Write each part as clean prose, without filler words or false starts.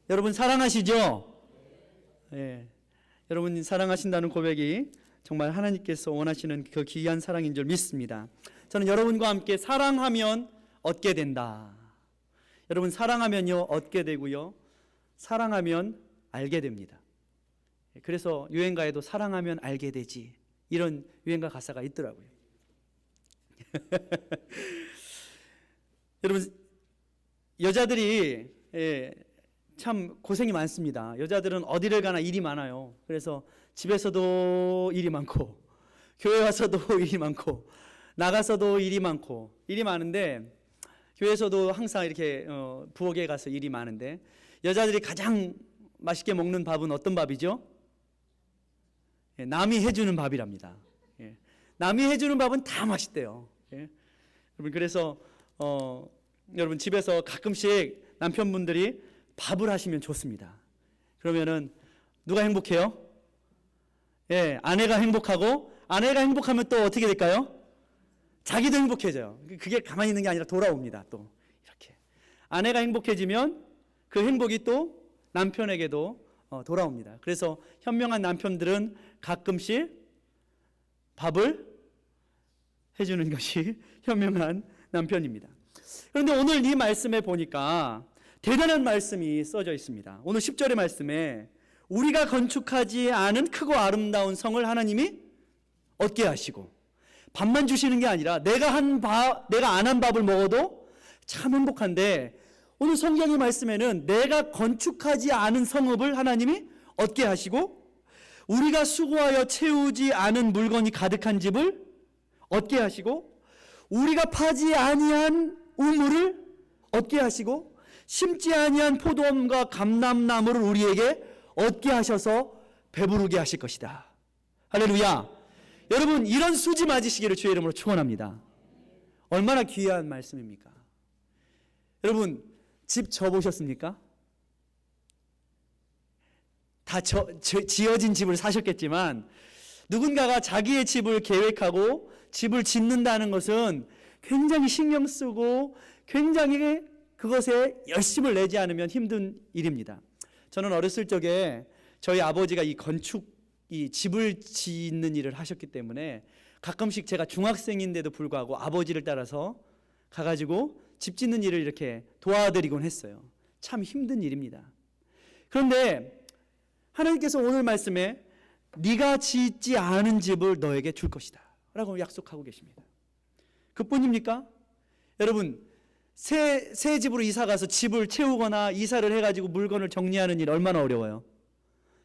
여러분 사랑하시죠? 예. 여러분 사랑하신다는 고백이 정말 하나님께서 원하시는 그 귀한 사랑인 줄 믿습니다. 저는 여러분과 함께 사랑하면 얻게 된다. 여러분 사랑하면요 얻게 되고요, 사랑하면 알게 됩니다. 그래서 유행가에도 사랑하면 알게 되지, 이런 유행가 가사가 있더라고요. 여러분 여자들이 참 고생이 많습니다. 여자들은 어디를 가나 일이 많아요. 그래서 집에서도 일이 많고, 교회 와서도 일이 많고, 나가서도 일이 많고, 일이 많은데, 교회에서도 항상 이렇게 부엌에 가서 일이 많은데, 여자들이 가장 맛있게 먹는 밥은 어떤 밥이죠? 남이 해주는 밥이랍니다. 남이 해주는 밥은 다 맛있대요. 여러분 그래서 여러분 집에서 가끔씩 남편분들이 밥을 하시면 좋습니다. 그러면은 누가 행복해요? 아내가 행복하고, 아내가 행복하면 또 어떻게 될까요? 자기도 행복해져요. 그게 가만히 있는 게 아니라 돌아옵니다. 또 이렇게 아내가 행복해지면 그 행복이 또 남편에게도 돌아옵니다. 그래서 현명한 남편들은 가끔씩 밥을 해주는 것이 현명한 남편입니다. 그런데 오늘 이 말씀에 보니까 대단한 말씀이 써져 있습니다. 오늘 10절의 말씀에 우리가 건축하지 않은 크고 아름다운 성을 하나님이 얻게 하시고, 밥만 주시는 게 아니라 내가 안 한 밥을 먹어도 참 행복한데, 오늘 성경의 말씀에는 내가 건축하지 않은 성읍을 하나님이 얻게 하시고, 우리가 수고하여 채우지 않은 물건이 가득한 집을 얻게 하시고, 우리가 파지 아니한 우물을 얻게 하시고, 심지 아니한 포도원과 감람나무를 우리에게 얻게 하셔서 배부르게 하실 것이다. 할렐루야. 여러분 이런 수지 맞으시기를 주의 이름으로 축원합니다. 얼마나 귀한 말씀입니까? 여러분 집 져보셨습니까? 다 지어진 집을 사셨겠지만, 누군가가 자기의 집을 계획하고 집을 짓는다는 것은 굉장히 신경 쓰고 굉장히 그것에 열심을 내지 않으면 힘든 일입니다. 저는 어렸을 적에 저희 아버지가 이 집을 짓는 일을 하셨기 때문에 가끔씩 제가 중학생인데도 불구하고 아버지를 따라서 가가지고 집 짓는 일을 이렇게 도와드리곤 했어요. 참 힘든 일입니다. 그런데 하나님께서 오늘 말씀에 네가 짓지 않은 집을 너에게 줄 것이다 라고 약속하고 계십니다. 그뿐입니까? 여러분 새 집으로 이사가서 집을 채우거나 이사를 해가지고 물건을 정리하는 일 얼마나 어려워요.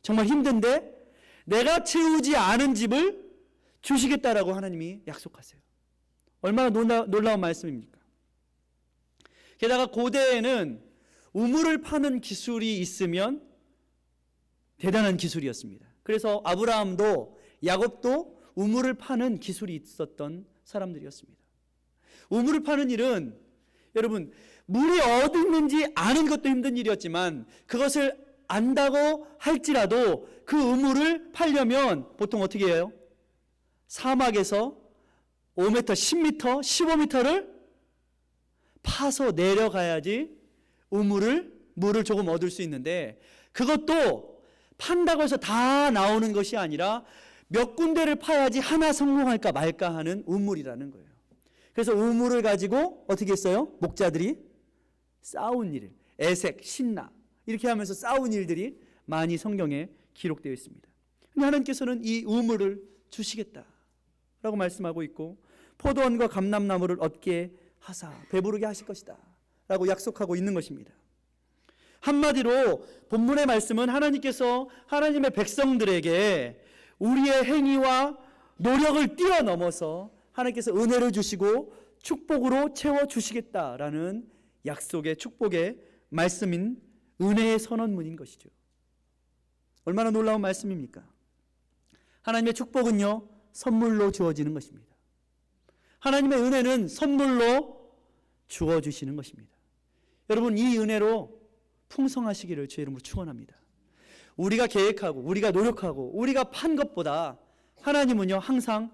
정말 힘든데 내가 채우지 않은 집을 주시겠다라고 하나님이 약속하세요. 얼마나 놀라운 말씀입니까? 게다가 고대에는 우물을 파는 기술이 있으면 대단한 기술이었습니다. 그래서 아브라함도 야곱도 우물을 파는 기술이 있었던 사람들이었습니다. 우물을 파는 일은 여러분 물이 어디 있는지 아는 것도 힘든 일이었지만, 그것을 안다고 할지라도 그 우물을 파려면 보통 어떻게 해요? 사막에서 5m, 10m, 15m를 파서 내려가야지 물을 조금 얻을 수 있는데, 그것도 판다고 해서 다 나오는 것이 아니라 몇 군데를 파야지 하나 성공할까 말까 하는 우물이라는 거예요. 그래서 우물을 가지고 어떻게 했어요? 목자들이 싸운 일, 애색, 신나 이렇게 하면서 싸운 일들이 많이 성경에 기록되어 있습니다. 근데 하나님께서는 이 우물을 주시겠다라고 말씀하고 있고, 포도원과 감람나무를 얻게 하사 배부르게 하실 것이다 라고 약속하고 있는 것입니다. 한마디로 본문의 말씀은 하나님께서 하나님의 백성들에게 우리의 행위와 노력을 뛰어넘어서 하나님께서 은혜를 주시고 축복으로 채워주시겠다라는 약속의 축복의 말씀인 은혜의 선언문인 것이죠. 얼마나 놀라운 말씀입니까? 하나님의 축복은요 선물로 주어지는 것입니다. 하나님의 은혜는 선물로 주어주시는 것입니다. 여러분 이 은혜로 풍성하시기를 주의 이름으로 축원합니다. 우리가 계획하고 우리가 노력하고 우리가 판 것보다 하나님은요 항상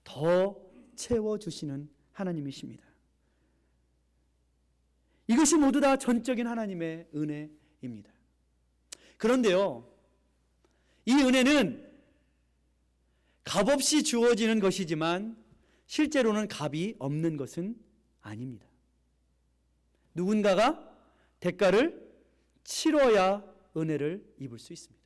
더 채워주시는 하나님이십니다. 이것이 모두 다 전적인 하나님의 은혜입니다. 그런데요, 이 은혜는 값없이 주어지는 것이지만 실제로는 값이 없는 것은 아닙니다. 누군가가 대가를 치러야 은혜를 입을 수 있습니다.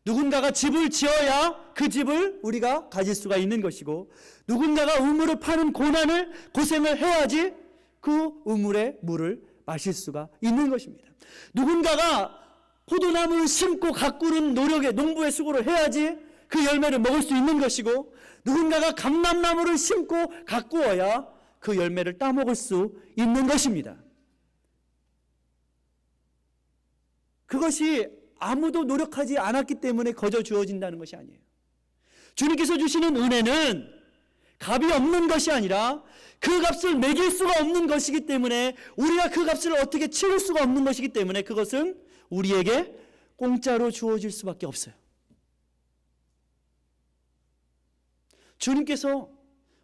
누군가가 집을 지어야 그 집을 우리가 가질 수가 있는 것이고, 누군가가 우물을 파는 고생을 해야지 그 우물의 물을 마실 수가 있는 것입니다. 누군가가 포도나무를 심고 가꾸는 노력의 농부의 수고를 해야지 그 열매를 먹을 수 있는 것이고, 누군가가 감람나무를 심고 가꾸어야 그 열매를 따먹을 수 있는 것입니다. 그것이 아무도 노력하지 않았기 때문에 거저 주어진다는 것이 아니에요. 주님께서 주시는 은혜는 값이 없는 것이 아니라 그 값을 매길 수가 없는 것이기 때문에, 우리가 그 값을 어떻게 치를 수가 없는 것이기 때문에 그것은 우리에게 공짜로 주어질 수밖에 없어요. 주님께서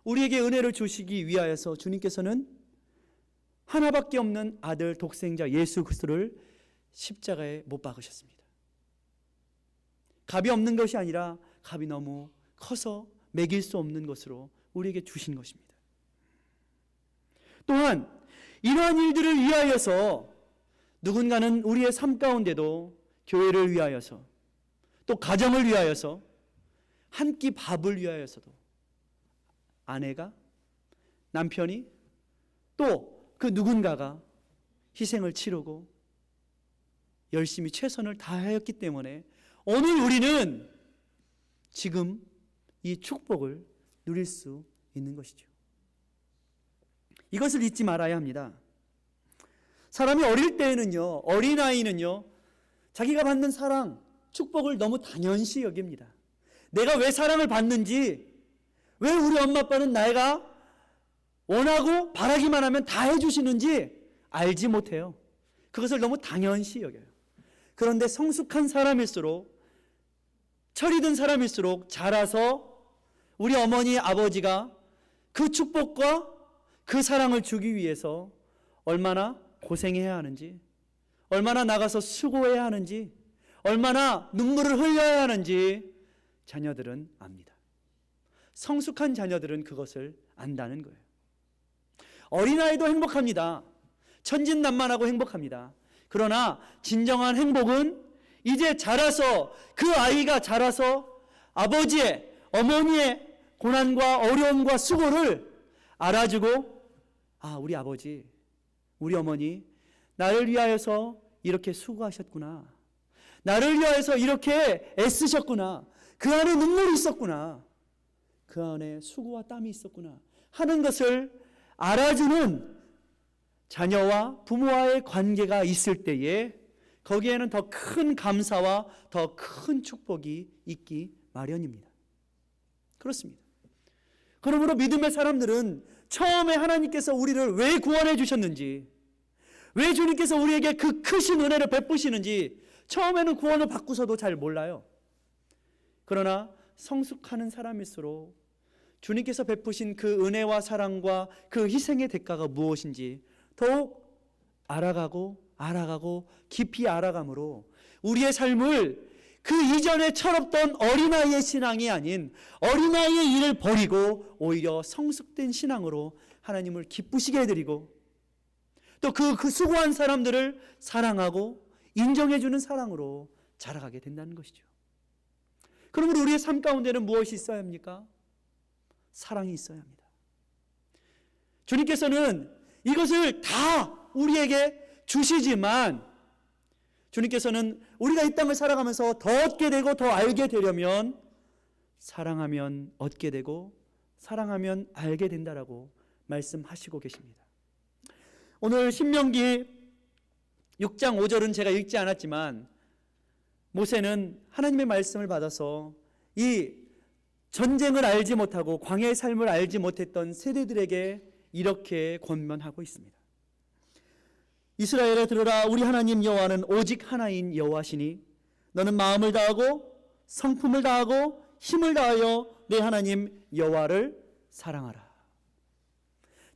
우리에게 은혜를 주시기 위하여서 주님께서는 하나밖에 없는 아들 독생자 예수 그리스도를 십자가에 못 박으셨습니다. 값이 없는 것이 아니라 값이 너무 커서 매길 수 없는 것으로 우리에게 주신 것입니다. 또한 이러한 일들을 위하여서 누군가는 우리의 삶 가운데도 교회를 위하여서, 또 가정을 위하여서, 한 끼 밥을 위하여서도 아내가, 남편이, 또 그 누군가가 희생을 치르고 열심히 최선을 다하였기 때문에 오늘 우리는 지금 이 축복을 누릴 수 있는 것이죠. 이것을 잊지 말아야 합니다. 사람이 어릴 때에는요, 어린아이는요, 자기가 받는 사랑, 축복을 너무 당연시 여깁니다. 내가 왜 사랑을 받는지, 왜 우리 엄마 아빠는 내가 원하고 바라기만 하면 다 해주시는지 알지 못해요. 그것을 너무 당연시 여겨요. 그런데 성숙한 사람일수록, 철이 든 사람일수록 자라서 우리 어머니, 아버지가 그 축복과 그 사랑을 주기 위해서 얼마나 고생해야 하는지, 얼마나 나가서 수고해야 하는지, 얼마나 눈물을 흘려야 하는지 자녀들은 압니다. 성숙한 자녀들은 그것을 안다는 거예요. 어린아이도 행복합니다. 천진난만하고 행복합니다. 그러나 진정한 행복은 이제 자라서, 그 아이가 자라서 아버지의, 어머니의 고난과 어려움과 수고를 알아주고, 아, 우리 아버지, 우리 어머니 나를 위하여서 이렇게 수고하셨구나, 나를 위하여서 이렇게 애쓰셨구나, 그 안에 눈물이 있었구나, 그 안에 수고와 땀이 있었구나 하는 것을 알아주는 자녀와 부모와의 관계가 있을 때에 거기에는 더 큰 감사와 더 큰 축복이 있기 마련입니다. 그렇습니다. 그러므로 믿음의 사람들은 처음에 하나님께서 우리를 왜 구원해 주셨는지, 왜 주님께서 우리에게 그 크신 은혜를 베푸시는지 처음에는 구원을 받고서도 잘 몰라요. 그러나 성숙하는 사람일수록 주님께서 베푸신 그 은혜와 사랑과 그 희생의 대가가 무엇인지 더욱 알아가고 깊이 알아감으로 우리의 삶을 그 이전에 철없던 어린아이의 신앙이 아닌 어린아이의 일을 버리고 오히려 성숙된 신앙으로 하나님을 기쁘시게 해드리고, 또 그 수고한 사람들을 사랑하고 인정해주는 사랑으로 자라가게 된다는 것이죠. 그러므로 우리의 삶 가운데는 무엇이 있어야 합니까? 사랑이 있어야 합니다. 주님께서는 이것을 다 우리에게 주시지만, 주님께서는 우리가 이 땅을 살아가면서 더 얻게 되고 더 알게 되려면 사랑하면 얻게 되고 사랑하면 알게 된다라고 말씀하시고 계십니다. 오늘 신명기 6장 5절은 제가 읽지 않았지만, 모세는 하나님의 말씀을 받아서 이 전쟁을 알지 못하고 광야의 삶을 알지 못했던 세대들에게 이렇게 권면하고 있습니다. 이스라엘에 들으라, 우리 하나님 여호와는 오직 하나인 여호와시니 너는 마음을 다하고 성품을 다하고 힘을 다하여 내 하나님 여호와를 사랑하라.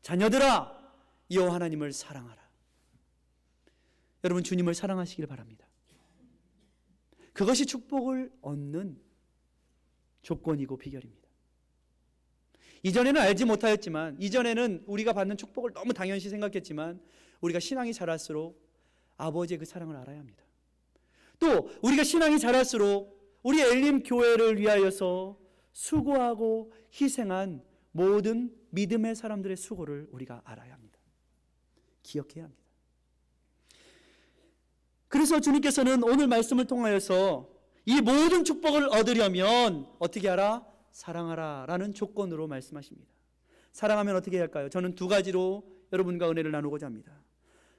자녀들아, 여호와 하나님을 사랑하라. 여러분, 주님을 사랑하시길 바랍니다. 그것이 축복을 얻는 조건이고 비결입니다. 이전에는 알지 못하였지만, 이전에는 우리가 받는 축복을 너무 당연시 생각했지만, 우리가 신앙이 자랄수록 아버지의 그 사랑을 알아야 합니다. 또 우리가 신앙이 자랄수록 우리 엘림 교회를 위하여서 수고하고 희생한 모든 믿음의 사람들의 수고를 우리가 알아야 합니다. 기억해야 합니다. 그래서 주님께서는 오늘 말씀을 통하여서 이 모든 축복을 얻으려면 어떻게 하라? 사랑하라 라는 조건으로 말씀하십니다. 사랑하면 어떻게 해야 할까요? 저는 두 가지로 여러분과 은혜를 나누고자 합니다.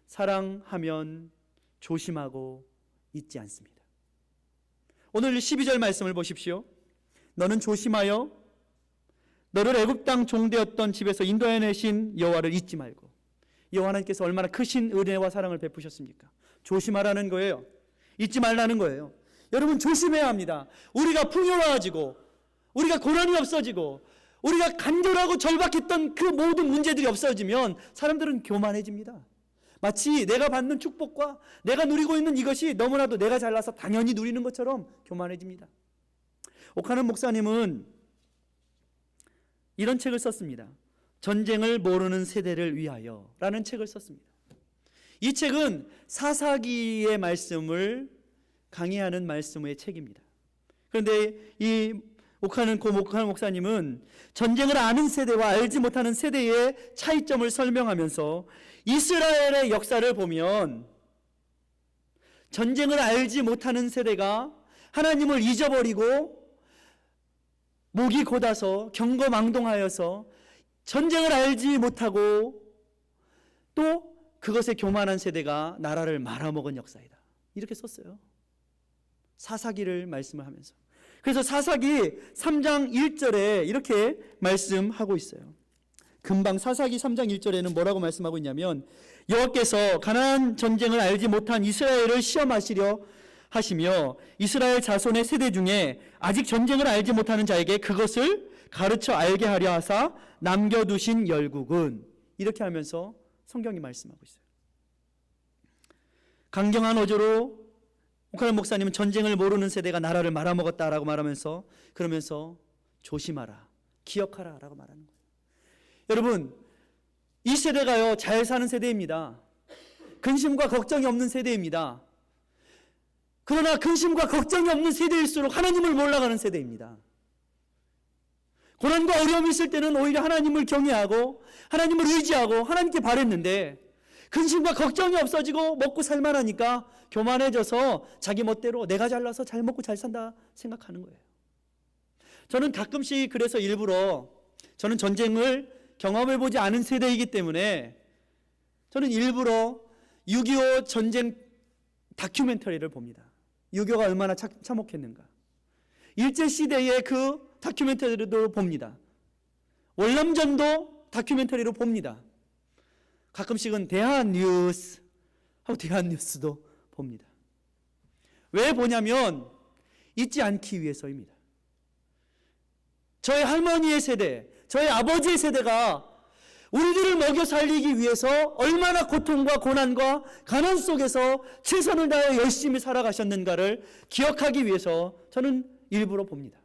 사랑하면 조심하고 잊지 않습니다. 오늘 12절 말씀을 보십시오. 너는 조심하여 너를 애굽 땅 종되었던 집에서 인도해내신 여호와를 잊지 말고. 여호와 하나님께서 얼마나 크신 은혜와 사랑을 베푸셨습니까? 조심하라는 거예요. 잊지 말라는 거예요. 여러분, 조심해야 합니다. 우리가 풍요로워지고, 우리가 고난이 없어지고, 우리가 간절하고 절박했던 그 모든 문제들이 없어지면 사람들은 교만해집니다. 마치 내가 받는 축복과 내가 누리고 있는 이것이 너무나도 내가 잘나서 당연히 누리는 것처럼 교만해집니다. 오카는 목사님은 이런 책을 썼습니다. 전쟁을 모르는 세대를 위하여 라는 책을 썼습니다. 이 책은 사사기의 말씀을 강의하는 말씀의 책입니다. 그런데 이 오카는 목사님은 전쟁을 아는 세대와 알지 못하는 세대의 차이점을 설명하면서 이스라엘의 역사를 보면 전쟁을 알지 못하는 세대가 하나님을 잊어버리고 목이 곧아서 경거망동하여서 전쟁을 알지 못하고 또 그것에 교만한 세대가 나라를 말아먹은 역사이다. 이렇게 썼어요. 사사기를 말씀을 하면서. 그래서 사사기 3장 1절에 이렇게 말씀하고 있어요. 금방 사사기 3장 1절에는 뭐라고 말씀하고 있냐면, 여호와께서 가나안 전쟁을 알지 못한 이스라엘을 시험하시려 하시며 이스라엘 자손의 세대 중에 아직 전쟁을 알지 못하는 자에게 그것을 가르쳐 알게 하려 하사 남겨두신 열국은, 이렇게 하면서 성경이 말씀하고 있어요. 강경한 어조로 오카는 목사님은 전쟁을 모르는 세대가 나라를 말아먹었다라고 말하면서, 그러면서 조심하라, 기억하라 라고 말하는 거예요. 여러분, 이 세대가요, 잘 사는 세대입니다. 근심과 걱정이 없는 세대입니다. 그러나 근심과 걱정이 없는 세대일수록 하나님을 몰라가는 세대입니다. 고난과 어려움이 있을 때는 오히려 하나님을 경외하고 하나님을 의지하고 하나님께 바랬는데, 근심과 걱정이 없어지고 먹고 살만하니까 교만해져서 자기 멋대로 내가 잘나서 잘 먹고 잘 산다 생각하는 거예요. 저는 가끔씩 그래서 일부러, 저는 전쟁을 경험해보지 않은 세대이기 때문에 저는 일부러 6.25 전쟁 다큐멘터리를 봅니다. 6.25가 얼마나 참혹했는가. 일제시대의 그 다큐멘터리도 봅니다. 월남전도 다큐멘터리로 봅니다. 가끔씩은 대한뉴스도 봅니다. 왜 보냐면 잊지 않기 위해서입니다. 저희 할머니의 세대, 저희 아버지의 세대가 우리들을 먹여 살리기 위해서 얼마나 고통과 고난과 가난 속에서 최선을 다해 열심히 살아가셨는가를 기억하기 위해서 저는 일부러 봅니다.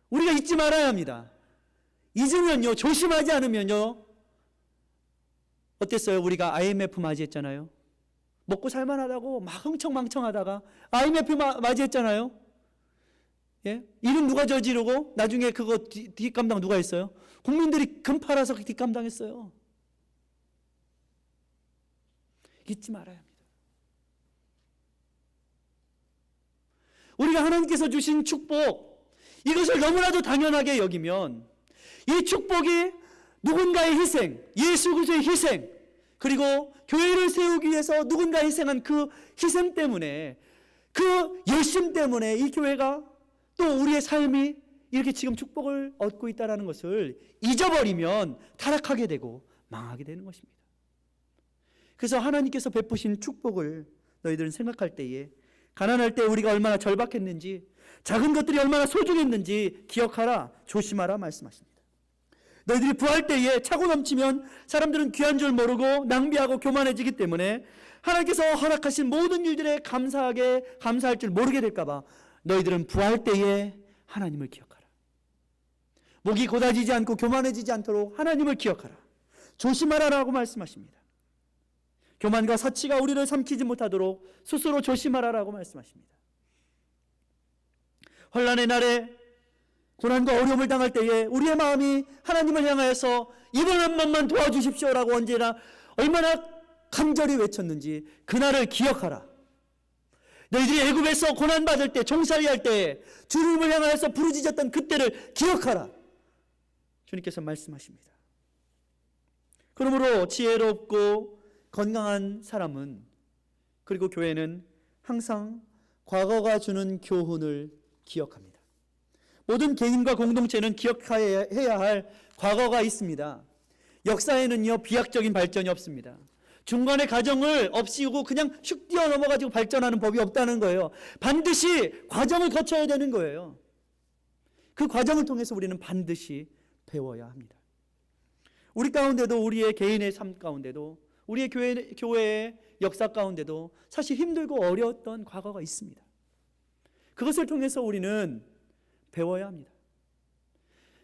우리가 잊지 말아야 합니다. 잊으면요, 조심하지 않으면요, 어땠어요? 우리가 IMF 맞이했잖아요. 먹고 살만하다고 막 흥청망청하다가 IMF 맞이했잖아요. 예? 일은 누가 저지르고 나중에 그거 뒷감당 누가 했어요? 국민들이 금 팔아서 뒷감당했어요. 잊지 말아야 합니다. 우리가 하나님께서 주신 축복, 이것을 너무나도 당연하게 여기면 이 축복이 누군가의 희생, 예수 그리스도의 희생, 그리고 교회를 세우기 위해서 누군가 희생한 그 희생 때문에, 그 열심 때문에 이 교회가 또 우리의 삶이 이렇게 지금 축복을 얻고 있다는 것을 잊어버리면 타락하게 되고 망하게 되는 것입니다. 그래서 하나님께서 베푸신 축복을 너희들은 생각할 때에, 가난할 때 우리가 얼마나 절박했는지, 작은 것들이 얼마나 소중했는지 기억하라, 조심하라 말씀하십니다. 너희들이 부할 때에 차고 넘치면 사람들은 귀한 줄 모르고 낭비하고 교만해지기 때문에 하나님께서 허락하신 모든 일들에 감사할 줄 모르게 될까 봐 너희들은 부할 때에 하나님을 기억하라. 목이 고다지지 않고 교만해지지 않도록 하나님을 기억하라. 조심하라라고 말씀하십니다. 교만과 사치가 우리를 삼키지 못하도록 스스로 조심하라라고 말씀하십니다. 혼란의 날에 고난과 어려움을 당할 때에 우리의 마음이 하나님을 향하여서 이번 한 번만 도와주십시오라고 언제나 얼마나 간절히 외쳤는지 그날을 기억하라. 너희들이 애굽에서 고난받을 때, 종살이할 때 주님을 향하여서 부르짖었던 그때를 기억하라. 주님께서 말씀하십니다. 그러므로 지혜롭고 건강한 사람은, 그리고 교회는 항상 과거가 주는 교훈을 기억합니다. 모든 개인과 공동체는 기억해야 할 과거가 있습니다. 역사에는요, 비약적인 발전이 없습니다. 중간에 과정을 없이고 그냥 슉 뛰어 넘어가지고 발전하는 법이 없다는 거예요. 반드시 과정을 거쳐야 되는 거예요. 그 과정을 통해서 우리는 반드시 배워야 합니다. 우리 가운데도, 우리의 개인의 삶 가운데도, 우리의 교회의 역사 가운데도 사실 힘들고 어려웠던 과거가 있습니다. 그것을 통해서 우리는 배워야 합니다.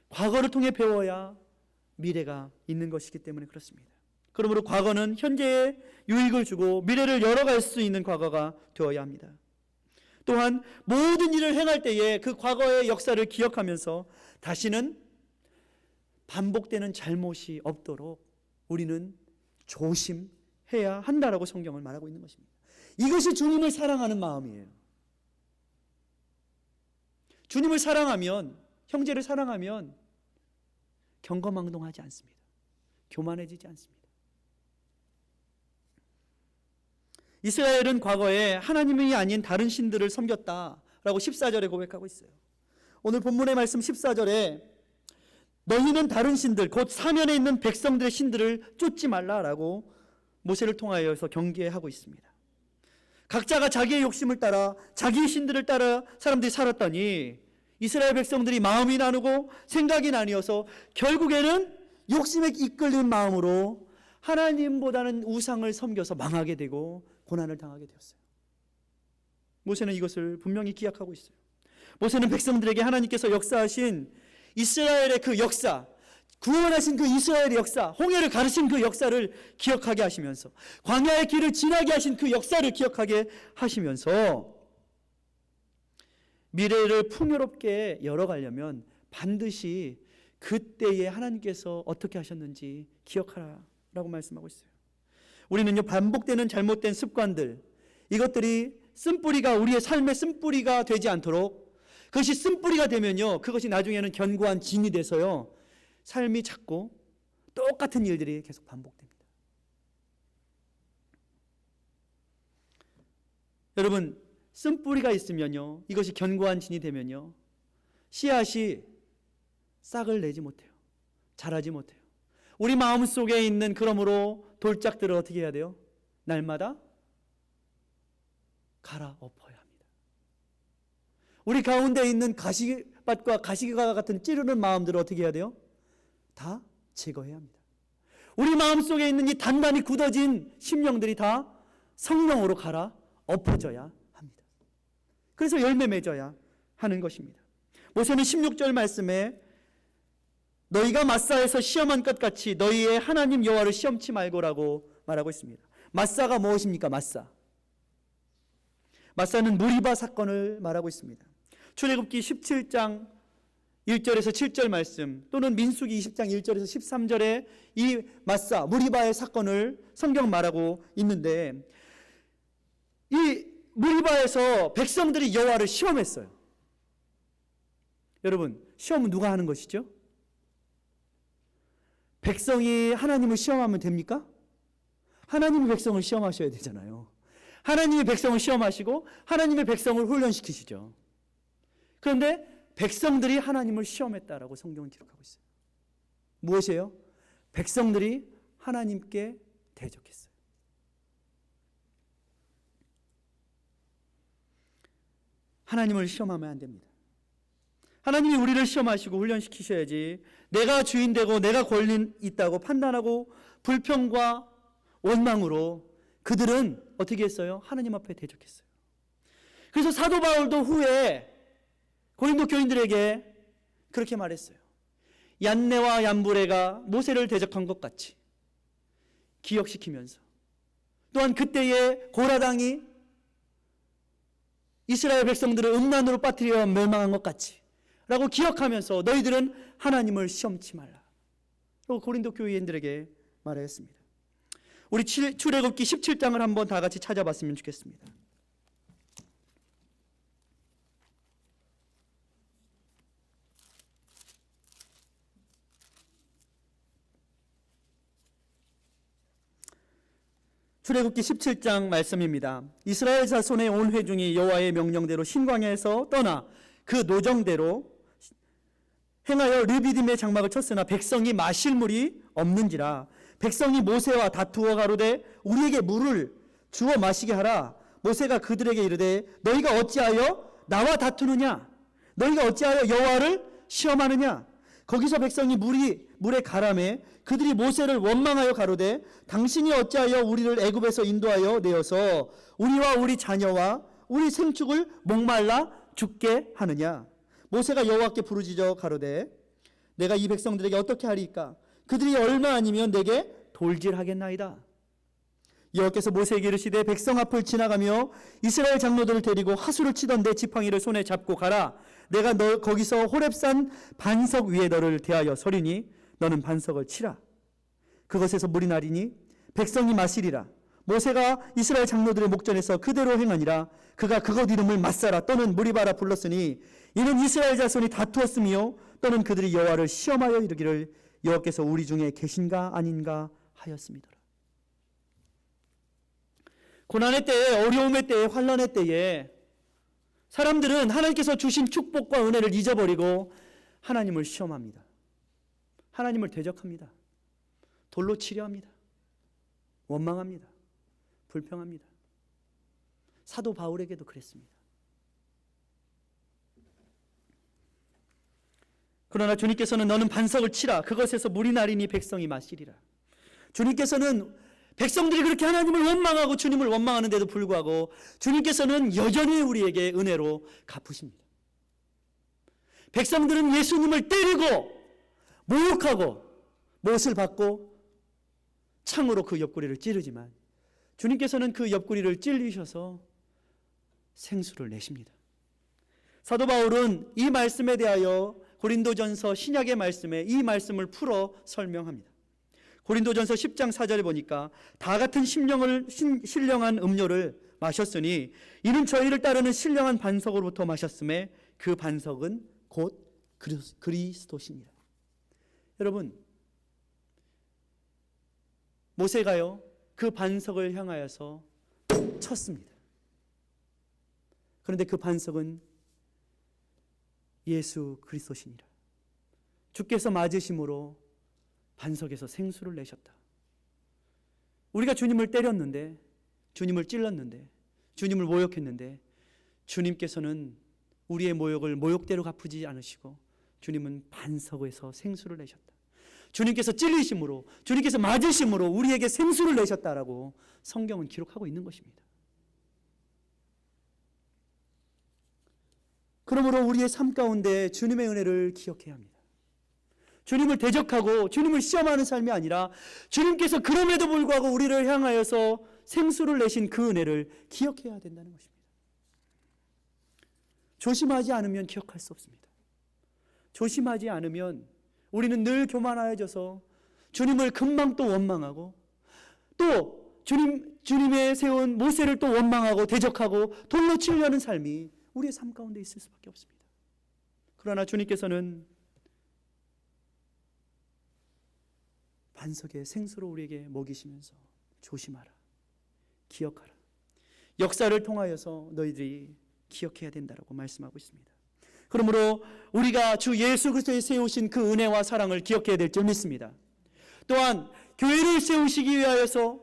과거를 통해 배워야 미래가 있는 것이기 때문에 그렇습니다. 그러므로 과거는 현재에 유익을 주고 미래를 열어갈 수 있는 과거가 되어야 합니다. 또한 모든 일을 행할 때에 그 과거의 역사를 기억하면서 다시는 반복되는 잘못이 없도록 우리는 조심해야 한다라고 성경을 말하고 있는 것입니다. 이것이 주님을 사랑하는 마음이에요. 주님을 사랑하면, 형제를 사랑하면 경거망동하지 않습니다. 교만해지지 않습니다. 이스라엘은 과거에 하나님이 아닌 다른 신들을 섬겼다라고 14절에 고백하고 있어요. 오늘 본문의 말씀 14절에 너희는 다른 신들, 곧 사면에 있는 백성들의 신들을 쫓지 말라라고 모세를 통하여서 경계하고 있습니다. 각자가 자기의 욕심을 따라, 자기의 신들을 따라 사람들이 살았더니 이스라엘 백성들이 마음이 나누고 생각이 나뉘어서 결국에는 욕심에 이끌린 마음으로 하나님보다는 우상을 섬겨서 망하게 되고 고난을 당하게 되었어요. 모세는 이것을 분명히 기억하고 있어요. 모세는 백성들에게 하나님께서 역사하신 이스라엘의 그 역사, 구원하신 그 이스라엘의 역사, 홍해를 가르친 그 역사를 기억하게 하시면서, 광야의 길을 지나게 하신 그 역사를 기억하게 하시면서 미래를 풍요롭게 열어가려면 반드시 그때에 하나님께서 어떻게 하셨는지 기억하라라고 말씀하고 있어요. 우리는요, 반복되는 잘못된 습관들, 이것들이 쓴뿌리가, 우리의 삶의 쓴뿌리가 되지 않도록, 그것이 쓴뿌리가 되면요, 그것이 나중에는 견고한 진이 돼서요, 삶이 자꾸 똑같은 일들이 계속 반복됩니다. 여러분, 쓴뿌리가 있으면요, 이것이 견고한 진이 되면요, 씨앗이 싹을 내지 못해요. 자라지 못해요. 우리 마음속에 있는 그러므로 돌짝들을 어떻게 해야 돼요? 날마다 갈아엎어야 합니다. 우리 가운데 있는 가시밭과 가시가 같은 찌르는 마음들을 어떻게 해야 돼요? 다 제거해야 합니다. 우리 마음속에 있는 이 단단히 굳어진 심령들이 다 성령으로 갈아엎어져야 합니다. 그래서 열매 맺어야 하는 것입니다. 모세는 16절 말씀에 너희가 마사에서 시험한 것 같이 너희의 하나님 여호와를 시험치 말고라고 말하고 있습니다. 마사가 무엇입니까? 마사는 무리바 사건을 말하고 있습니다. 출애굽기 17장 1절에서 7절 말씀, 또는 민수기 20장 1절에서 13절에 이 마사, 무리바의 사건을 성경 말하고 있는데, 이 무리바에서 백성들이 여호와를 시험했어요. 여러분, 시험은 누가 하는 것이죠? 백성이 하나님을 시험하면 됩니까? 하나님이 백성을 시험하셔야 되잖아요. 하나님이 백성을 시험하시고 하나님의 백성을 훈련시키시죠. 그런데 백성들이 하나님을 시험했다라고 성경은 기록하고 있어요. 무엇이에요? 백성들이 하나님께 대적했어요. 하나님을 시험하면 안 됩니다. 하나님이 우리를 시험하시고 훈련시키셔야지 내가 주인 되고 내가 권리 있다고 판단하고 불평과 원망으로 그들은 어떻게 했어요? 하나님 앞에 대적했어요. 그래서 사도 바울도 후에 고린도 교인들에게 그렇게 말했어요. 얀네와 얀브레가 모세를 대적한 것 같이 기억시키면서, 또한 그때의 고라당이 이스라엘 백성들을 음란으로 빠뜨려 멸망한 것 같이 라고 기억하면서 너희들은 하나님을 시험치 말라 라고 고린도 교인들에게 말했습니다. 우리 출애굽기 17장을 한번 다 같이 찾아봤으면 좋겠습니다. 출애굽기 17장 말씀입니다. 이스라엘 자손의 온 회중이 여호와의 명령대로 신광야에서 떠나 그 노정대로 행하여 르비딤의 장막을 쳤으나 백성이 마실 물이 없는지라. 백성이 모세와 다투어 가로되 우리에게 물을 주어 마시게 하라. 모세가 그들에게 이르되 너희가 어찌하여 나와 다투느냐? 너희가 어찌하여 여호와를 시험하느냐? 거기서 백성이 물에 가라매 그들이 모세를 원망하여 가로되 당신이 어찌하여 우리를 애굽에서 인도하여 내어서 우리와 우리 자녀와 우리 생축을 목말라 죽게 하느냐? 모세가 여호와께 부르짖어 가로되 내가 이 백성들에게 어떻게 하리이까? 그들이 얼마 아니면 내게 돌질하겠나이다. 여호와께서 모세에게 이르시되 백성 앞을 지나가며 이스라엘 장로들을 데리고 하수를 치던대 지팡이를 손에 잡고 가라. 내가 너 거기서 호렙산 반석 위에 너를 대하여 서리니 너는 반석을 치라. 그것에서 물이 나리니 백성이 마시리라. 모세가 이스라엘 장로들의 목전에서 그대로 행하니라. 그가 그것 이름을 맞사라 또는 무리바라 불렀으니 이는 이스라엘 자손이 다투었으며 또는 그들이 여호와를 시험하여 이르기를 여호와께서 우리 중에 계신가 아닌가 하였습니다. 고난의 때에, 어려움의 때에, 환난의 때에 사람들은 하나님께서 주신 축복과 은혜를 잊어버리고 하나님을 시험합니다. 하나님을 대적합니다. 돌로 치려 합니다. 원망합니다. 불평합니다. 사도 바울에게도 그랬습니다. 그러나 주님께서는 너는 반석을 치라. 그것에서 물이 나리니 백성이 마시리라. 주님께서는 백성들이 그렇게 하나님을 원망하고 주님을 원망하는데도 불구하고 주님께서는 여전히 우리에게 은혜로 갚으십니다. 백성들은 예수님을 때리고 모욕하고 못을 받고 창으로 그 옆구리를 찌르지만 주님께서는 그 옆구리를 찔리셔서 생수를 내십니다. 사도 바울은 이 말씀에 대하여 고린도전서 신약의 말씀에 이 말씀을 풀어 설명합니다. 고린도전서 10장 4절에 보니까 다 같은 신령한 음료를 마셨으니 이는 저희를 따르는 신령한 반석으로부터 마셨음에 그 반석은 곧 그리스도시니라. 여러분, 모세가요 그 반석을 향하여서 쳤습니다. 그런데 그 반석은 예수 그리스도시니라. 주께서 맞으심으로 반석에서 생수를 내셨다. 우리가 주님을 때렸는데, 주님을 찔렀는데, 주님을 모욕했는데 주님께서는 우리의 모욕을 모욕대로 갚으지 않으시고 주님은 반석에서 생수를 내셨다. 주님께서 찔리심으로, 주님께서 맞으심으로 우리에게 생수를 내셨다라고 성경은 기록하고 있는 것입니다. 그러므로 우리의 삶 가운데 주님의 은혜를 기억해야 합니다. 주님을 대적하고 주님을 시험하는 삶이 아니라 주님께서 그럼에도 불구하고 우리를 향하여서 생수를 내신 그 은혜를 기억해야 된다는 것입니다. 조심하지 않으면 기억할 수 없습니다. 조심하지 않으면 우리는 늘 교만하여져서 주님을 금방 또 원망하고 또 주님의 세운 모세를 또 원망하고 대적하고 돌로 치려는 삶이 우리의 삶 가운데 있을 수밖에 없습니다. 그러나 주님께서는 반석의 생수로 우리에게 먹이시면서 조심하라, 기억하라, 역사를 통하여서 너희들이 기억해야 된다라고 말씀하고 있습니다. 그러므로 우리가 주 예수 그리스도에 세우신 그 은혜와 사랑을 기억해야 될 줄 믿습니다. 또한 교회를 세우시기 위하여서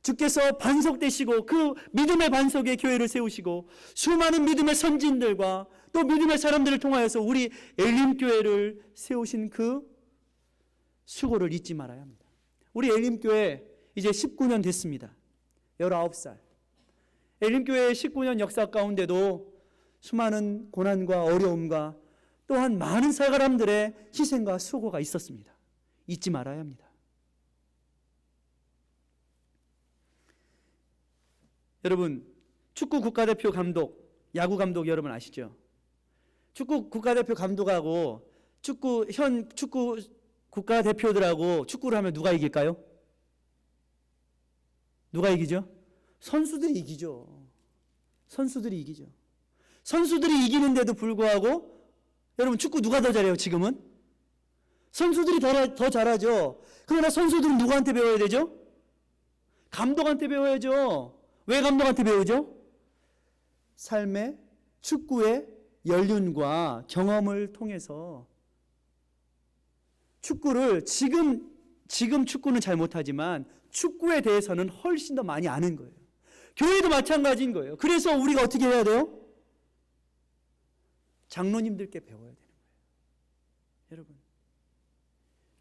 주께서 반석되시고 그 믿음의 반석에 교회를 세우시고 수많은 믿음의 선진들과 또 믿음의 사람들을 통하여서 우리 엘림교회를 세우신 그 수고를 잊지 말아야 합니다. 우리 엘림교회 이제 19년 됐습니다. 19살. 엘림교회의 19년 역사 가운데도 수많은 고난과 어려움과 또한 많은 사람들의 희생과 수고가 있었습니다. 잊지 말아야 합니다. 여러분, 축구 국가대표 감독, 야구 감독 여러분 아시죠? 축구 국가대표 감독하고 축구 국가대표들하고 축구를 하면 누가 이길까요? 누가 이기죠? 선수들이 이기죠. 선수들이 이기죠. 선수들이 이기는데도 불구하고 여러분 축구 누가 더 잘해요 지금은? 선수들이 더 잘하죠. 그러나 선수들은 누구한테 배워야 되죠? 감독한테 배워야죠. 왜 감독한테 배우죠? 삶의 축구의 연륜과 경험을 통해서 축구를 지금 축구는 잘 못하지만 축구에 대해서는 훨씬 더 많이 아는 거예요. 교회도 마찬가지인 거예요. 그래서 우리가 어떻게 해야 돼요? 장로님들께 배워야 되는 거예요. 여러분,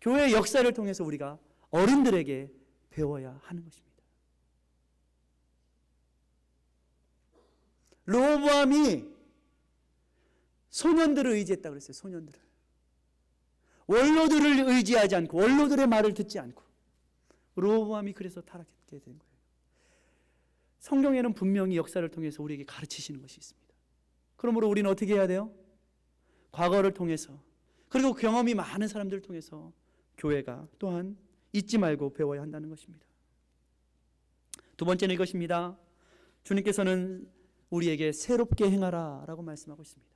교회의 역사를 통해서 우리가 어른들에게 배워야 하는 것입니다. 르호보암이 소년들을 의지했다고 그랬어요. 소년들을. 원로들을 의지하지 않고 원로들의 말을 듣지 않고 르호보암이 그래서 타락하게 된 거예요. 성경에는 분명히 역사를 통해서 우리에게 가르치시는 것이 있습니다. 그러므로 우리는 어떻게 해야 돼요? 과거를 통해서 그리고 경험이 많은 사람들을 통해서 교회가 또한 잊지 말고 배워야 한다는 것입니다. 두 번째는 이것입니다. 주님께서는 우리에게 새롭게 행하라 라고 말씀하고 있습니다.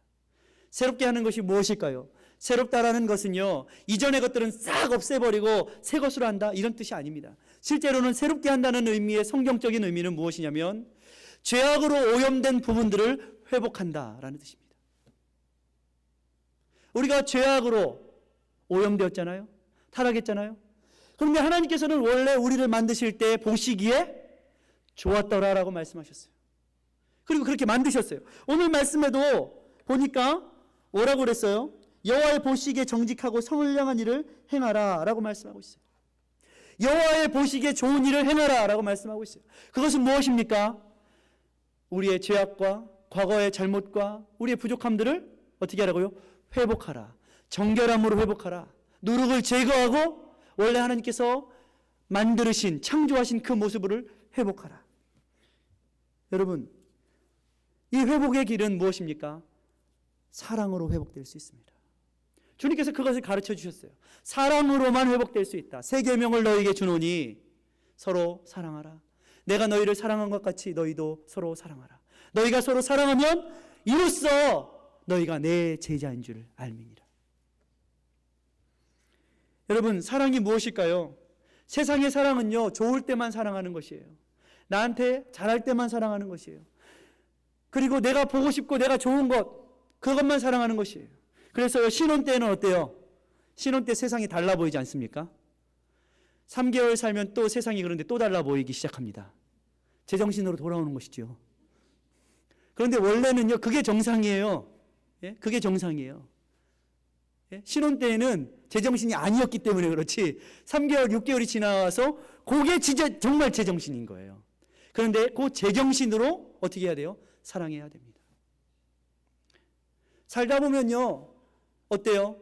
새롭게 하는 것이 무엇일까요? 새롭다라는 것은요, 이전의 것들은 싹 없애버리고 새 것으로 한다 이런 뜻이 아닙니다. 실제로는 새롭게 한다는 의미의 성경적인 의미는 무엇이냐면 죄악으로 오염된 부분들을 회복한다라는 뜻입니다. 우리가 죄악으로 오염되었잖아요. 타락했잖아요. 그런데 하나님께서는 원래 우리를 만드실 때 보시기에 좋았더라라고 말씀하셨어요. 그리고 그렇게 만드셨어요. 오늘 말씀에도 보니까 뭐라고 그랬어요? 여호와의 보시기에 정직하고 선을 일을 행하라 라고 말씀하고 있어요. 여호와의 보시기에 좋은 일을 행하라 라고 말씀하고 있어요. 그것은 무엇입니까? 우리의 죄악과 과거의 잘못과 우리의 부족함들을 어떻게 하라고요? 회복하라. 정결함으로 회복하라. 누룩을 제거하고 원래 하나님께서 만드신 창조하신 그 모습을 회복하라. 여러분, 이 회복의 길은 무엇입니까? 사랑으로 회복될 수 있습니다. 주님께서 그것을 가르쳐 주셨어요. 사랑으로만 회복될 수 있다. 새 계명을 너희에게 주노니 서로 사랑하라. 내가 너희를 사랑한 것 같이 너희도 서로 사랑하라. 너희가 서로 사랑하면 이로써 너희가 내 제자인 줄 알미니라. 여러분, 사랑이 무엇일까요? 세상의 사랑은요, 좋을 때만 사랑하는 것이에요. 나한테 잘할 때만 사랑하는 것이에요. 그리고 내가 보고 싶고 내가 좋은 것, 그것만 사랑하는 것이에요. 그래서 신혼 때는 어때요? 신혼 때 세상이 달라 보이지 않습니까? 3개월 살면 또 세상이 그런데 또 달라 보이기 시작합니다. 제정신으로 돌아오는 것이죠. 그런데 원래는요, 그게 정상이에요. 예? 그게 정상이에요. 예? 신혼 때에는 제정신이 아니었기 때문에 그렇지 3개월, 6개월이 지나서 그게 진짜 정말 제정신인 거예요. 그런데 그 제정신으로 어떻게 해야 돼요? 사랑해야 됩니다. 살다 보면요, 어때요?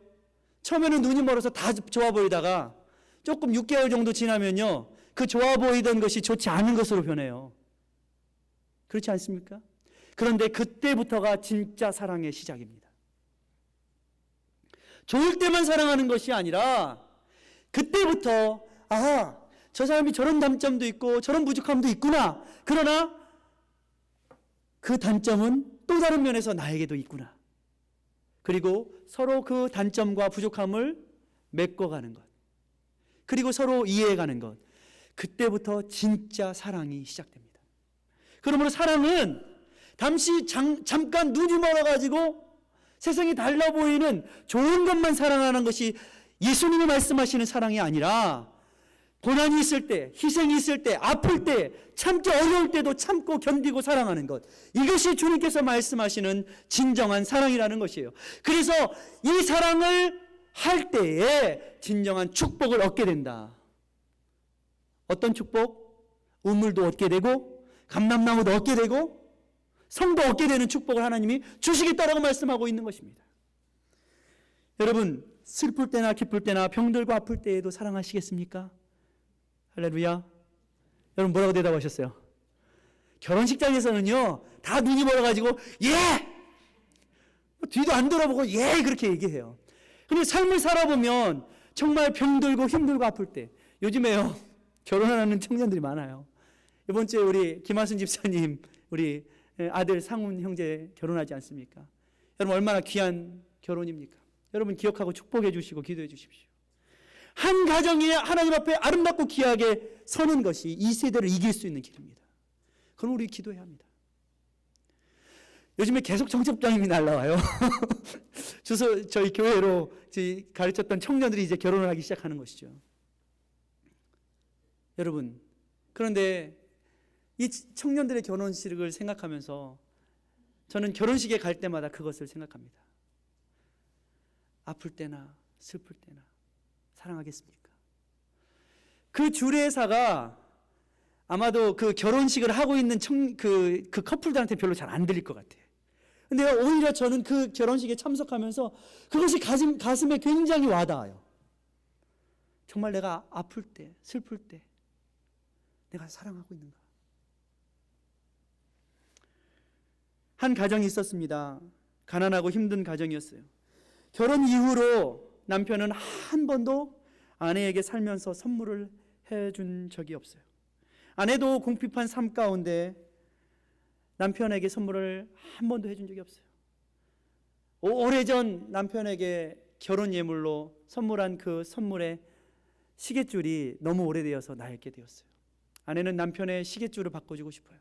처음에는 눈이 멀어서 다 좋아 보이다가 조금 6개월 정도 지나면요, 그 좋아 보이던 것이 좋지 않은 것으로 변해요. 그렇지 않습니까? 그런데 그때부터가 진짜 사랑의 시작입니다. 좋을 때만 사랑하는 것이 아니라 그때부터 아, 저 사람이 저런 단점도 있고 저런 부족함도 있구나. 그러나 그 단점은 또 다른 면에서 나에게도 있구나. 그리고 서로 그 단점과 부족함을 메꿔가는 것. 그리고 서로 이해해가는 것. 그때부터 진짜 사랑이 시작됩니다. 그러므로 사랑은 잠시 잠깐 눈이 멀어가지고 세상이 달라 보이는 좋은 것만 사랑하는 것이 예수님이 말씀하시는 사랑이 아니라 고난이 있을 때, 희생이 있을 때, 아플 때, 참기 어려울 때도 참고 견디고 사랑하는 것. 이것이 주님께서 말씀하시는 진정한 사랑이라는 것이에요. 그래서 이 사랑을 할 때에 진정한 축복을 얻게 된다. 어떤 축복? 우물도 얻게 되고 감람나무도 얻게 되고 성도 얻게 되는 축복을 하나님이 주시겠다라고 말씀하고 있는 것입니다. 여러분, 슬플 때나 기쁠 때나 병들고 아플 때에도 사랑하시겠습니까? 할렐루야. 여러분 뭐라고 대답하셨어요? 결혼식장에서는요 다 눈이 멀어가지고 예! 뒤도 안 돌아보고 예! 그렇게 얘기해요. 근데 삶을 살아보면 정말 병들고 힘들고 아플 때, 요즘에요 결혼하는 청년들이 많아요. 이번 주에 우리 김하순 집사님 우리 아들 상훈 형제 결혼하지 않습니까? 여러분 얼마나 귀한 결혼입니까? 여러분 기억하고 축복해 주시고 기도해 주십시오. 한 가정이 하나님 앞에 아름답고 귀하게 서는 것이 이 세대를 이길 수 있는 길입니다. 그럼 우리 기도해야 합니다. 요즘에 계속 청첩장이 날라와요. 저희 교회로 가르쳤던 청년들이 이제 결혼을 하기 시작하는 것이죠. 여러분, 그런데 이 청년들의 결혼식을 생각하면서 저는 결혼식에 갈 때마다 그것을 생각합니다. 아플 때나 슬플 때나 사랑하겠습니까? 그 주례사가 아마도 그 결혼식을 하고 있는 그 커플들한테 별로 잘 안 들릴 것 같아요. 근데 오히려 저는 그 결혼식에 참석하면서 그것이 가슴에 굉장히 와닿아요. 정말 내가 아플 때, 슬플 때 내가 사랑하고 있는가? 한 가정이 있었습니다. 가난하고 힘든 가정이었어요. 결혼 이후로 남편은 한 번도 아내에게 살면서 선물을 해준 적이 없어요. 아내도 궁핍한 삶 가운데 남편에게 선물을 한 번도 해준 적이 없어요. 오래전 남편에게 결혼 예물로 선물한 그 선물의 시계줄이 너무 오래되어서 낡게 되었어요. 아내는 남편의 시계줄을 바꿔주고 싶어요.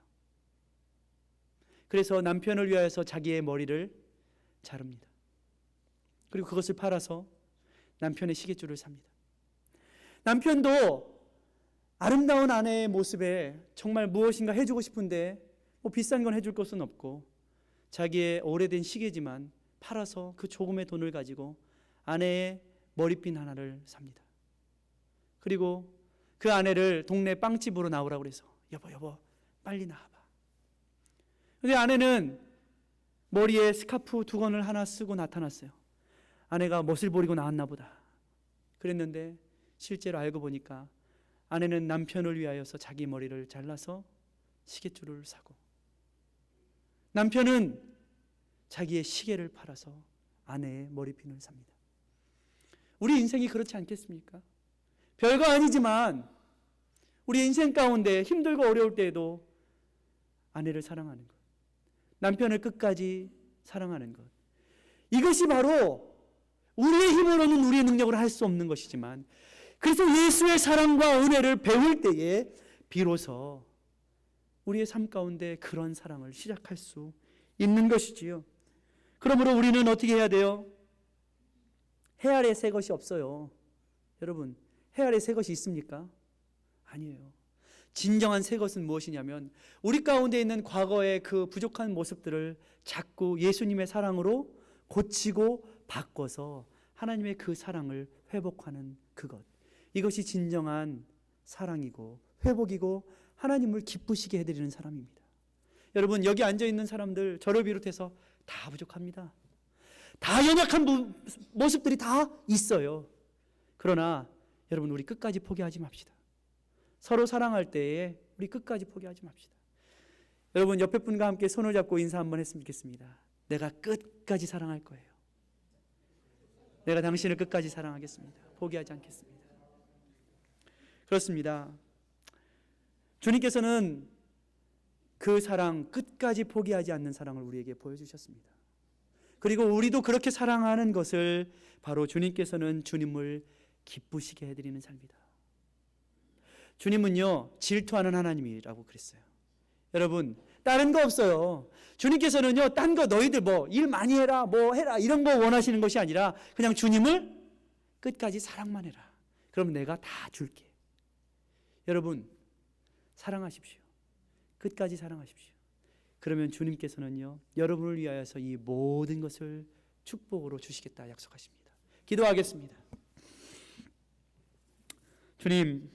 그래서 남편을 위하여서 자기의 머리를 자릅니다. 그리고 그것을 팔아서 남편의 시계줄을 삽니다. 남편도 아름다운 아내의 모습에 정말 무엇인가 해주고 싶은데 비싼 건 해줄 것은 없고 자기의 오래된 시계지만 팔아서 그 조금의 돈을 가지고 아내의 머리핀 하나를 삽니다. 그리고 그 아내를 동네 빵집으로 나오라고 그래서 여보 빨리 나와봐. 근데 아내는 머리에 스카프 두건을 하나 쓰고 나타났어요. 아내가 멋을 부리고 나왔나 보다 그랬는데 실제로 알고 보니까 아내는 남편을 위하여서 자기 머리를 잘라서 시계줄을 사고 남편은 자기의 시계를 팔아서 아내의 머리핀을 삽니다. 우리 인생이 그렇지 않겠습니까? 별거 아니지만 우리 인생 가운데 힘들고 어려울 때에도 아내를 사랑하는 것, 남편을 끝까지 사랑하는 것, 이것이 바로 우리의 힘으로는 우리의 능력으로 할 수 없는 것이지만 그래서 예수의 사랑과 은혜를 배울 때에 비로소 우리의 삶 가운데 그런 사랑을 시작할 수 있는 것이지요. 그러므로 우리는 어떻게 해야 돼요? 해 아래 새 것이 없어요. 여러분, 해 아래 새 것이 있습니까? 아니에요. 진정한 새 것은 무엇이냐면 우리 가운데 있는 과거의 그 부족한 모습들을 자꾸 예수님의 사랑으로 고치고 바꿔서 하나님의 그 사랑을 회복하는 그것, 이것이 진정한 사랑이고 회복이고 하나님을 기쁘시게 해드리는 사람입니다. 여러분, 여기 앉아있는 사람들 저를 비롯해서 다 부족합니다. 다 연약한 모습들이 다 있어요. 그러나 여러분, 우리 끝까지 포기하지 맙시다. 서로 사랑할 때에 우리 끝까지 포기하지 맙시다. 여러분, 옆에 분과 함께 손을 잡고 인사 한번 했으면 좋겠습니다. 내가 끝까지 사랑할 거예요. 내가 당신을 끝까지 사랑하겠습니다. 포기하지 않겠습니다. 그렇습니다. 주님께서는 그 사랑, 끝까지 포기하지 않는 사랑을 우리에게 보여주셨습니다. 그리고 우리도 그렇게 사랑하는 것을 바로 주님께서는 주님을 기쁘시게 해드리는 삶이다. 주님은요, 질투하는 하나님이라고 그랬어요. 여러분, 다른 거 없어요. 주님께서는요, 딴 거 너희들 일 많이 해라, 해라 이런 거 원하시는 것이 아니라 그냥 주님을 끝까지 사랑만 해라. 그럼 내가 다 줄게. 여러분, 사랑하십시오. 끝까지 사랑하십시오. 그러면 주님께서는요, 여러분을 위하여서 이 모든 것을 축복으로 주시겠다 약속하십니다. 기도하겠습니다. 주님,